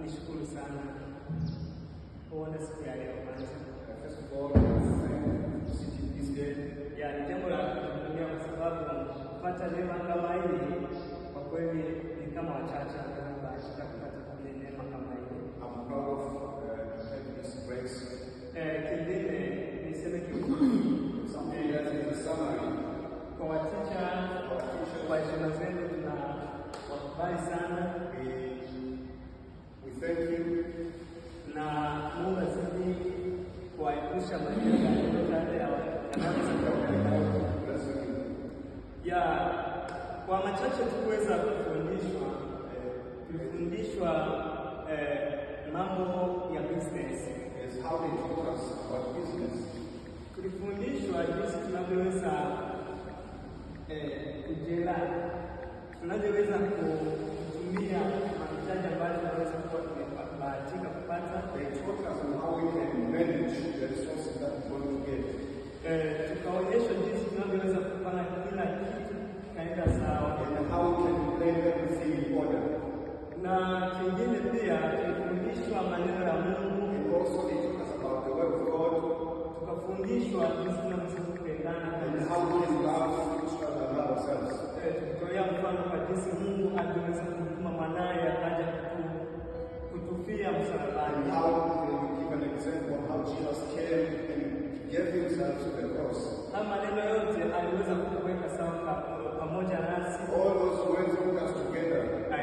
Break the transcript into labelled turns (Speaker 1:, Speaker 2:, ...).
Speaker 1: nishukuru sana kuona siku ya leo.
Speaker 2: First of all, thank City this day.
Speaker 1: Ya jambo la kutumia kwa sababu kupata neema kama hii kwa kweli ni kama wachache ambao bahatika kupata neema kama hii.
Speaker 2: I'm proud of having this grace.
Speaker 1: Kingine niseme
Speaker 2: Something that is a summary.
Speaker 1: Kwa wateja kwa heshima zenu tunawakubali sana.
Speaker 2: We thank you.
Speaker 1: Na Mungu azidi kuwaepusha majanga yote ya kwa machache tuweza kufundishwa mambo ya business.
Speaker 2: Is how they taught us about business.
Speaker 1: Tulifundishwa jinsi tunavyoweza kujela, tunavyoweza kutumia mahitaji ambayo tunaweza kuwa tumebahatika kupata.
Speaker 2: They taught us on how we can manage the resources that we want to get.
Speaker 1: Tukaonyeshwa jinsi tunavyoweza kupanga kila kitu kaenda sawa,
Speaker 2: And how we can plan everything in order.
Speaker 1: na kingine pia tulifundishwa maneno ya Mungu.
Speaker 2: And also they taught us about the word of God.
Speaker 1: Tukafundishwa jinsi tunavyoweza kupendana
Speaker 2: And how we can love each other and love ourselves.
Speaker 1: Tukitolea mfano kwa jinsi Mungu aliweza kumtuma mwanaye akaja kutufia msalabani.
Speaker 2: How